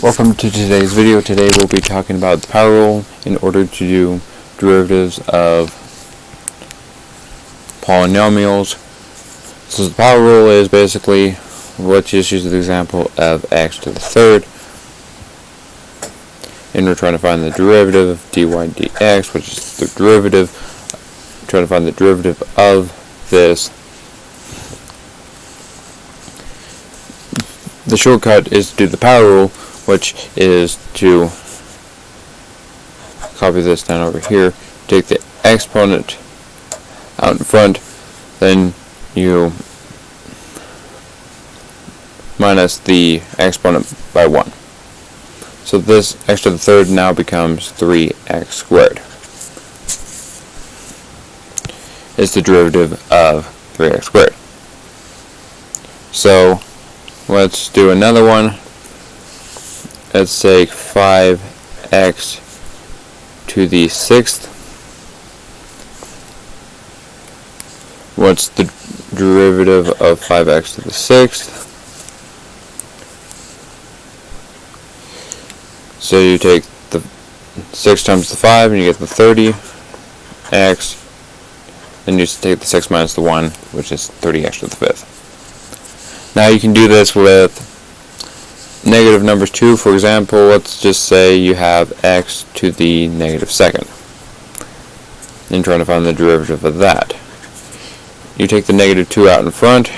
Welcome to today's video. Today we'll be talking about the power rule in order to do derivatives of polynomials. So the power rule is basically, let's just use the example of x to the third, and we're trying to find the derivative of dy dx, which is the derivative, trying to find the derivative of this. The shortcut is to do the power rule, which is to copy this down over here, take the exponent out in front, then you minus the exponent by 1. So this x to the third now becomes 3x squared. It's the derivative of 3x squared. So let's do another one. Let's take 5x to the sixth. What's the derivative of 5x to the sixth? So you take the 6 times the 5 and you get the 30x. Then you just take the 6 minus the 1, which is 30x to the fifth. Now you can do this with negative numbers too. For example, let's just say you have x to the negative second, and trying to find the derivative of that. You take the negative 2 out in front,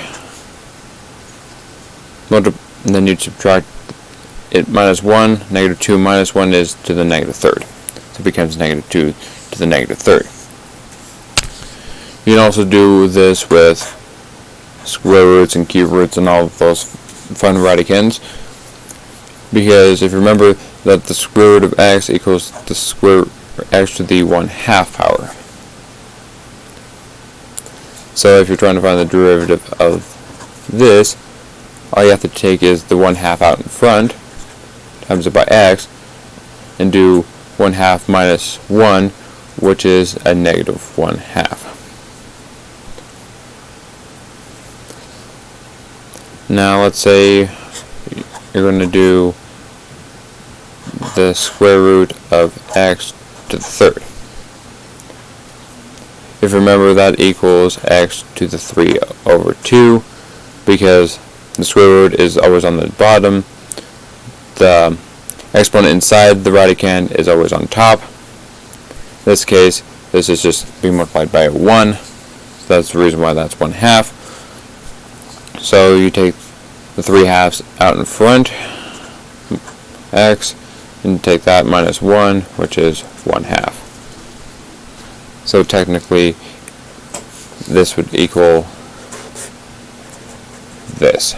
and then you subtract it minus 1. Negative 2 minus 1 is to the negative third, so it becomes negative 2 to the negative third. You can also do this with square roots and cube roots and all of those fun radicans, because if you remember that the square root of x equals the square x to the 1/2 power. So if you're trying to find the derivative of this, all you have to take is the 1/2 out in front, times it by x, and do 1/2 minus 1, which is a negative 1/2. Now let's say you're going to do the square root of x to the third. If you remember, that equals x to the 3 over 2, because the square root is always on the bottom. The exponent inside the radicand is always on top. In this case, this is just being multiplied by 1. So that's the reason why that's 1/2. So you take the 3/2 out in front, x, and take that minus 1, which is 1/2. So technically, this would equal this.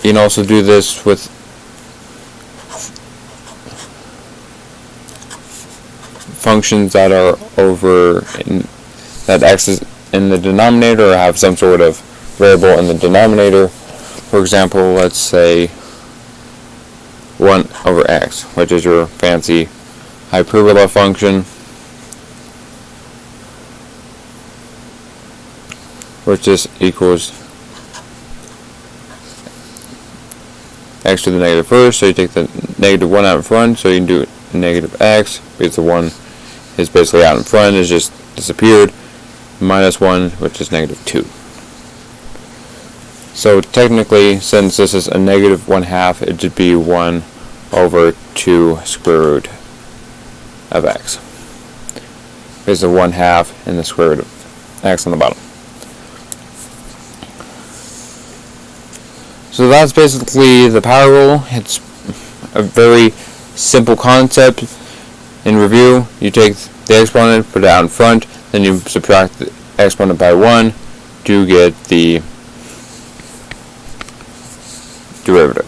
You can also do this with functions that are over that x is in the denominator, or have some sort of variable in the denominator. For example, let's say 1 over x, which is your fancy hyperbola function, which just equals x to the negative first. So you take the negative 1 out in front, so you can do negative x, because the 1 is basically out in front, is just disappeared, minus 1, which is negative 2. So technically, since this is a negative 1/2, it should be 1 over 2 square root of x. There's the 1/2 and the square root of x on the bottom. So that's basically the power rule. It's a very simple concept. In review, you take the exponent, put it out in front, then you subtract the exponent by 1 to get the derivative.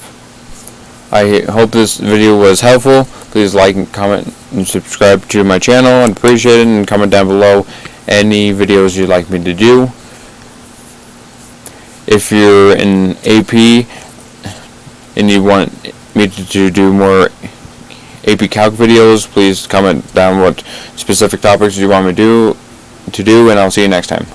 I hope this video was helpful. Please like and comment and subscribe to my channel. I'd appreciate it, and comment down below any videos you'd like me to do. If you're in AP and you want me to do more AP Calc videos, please comment down what specific topics you want me to do, and I'll see you next time.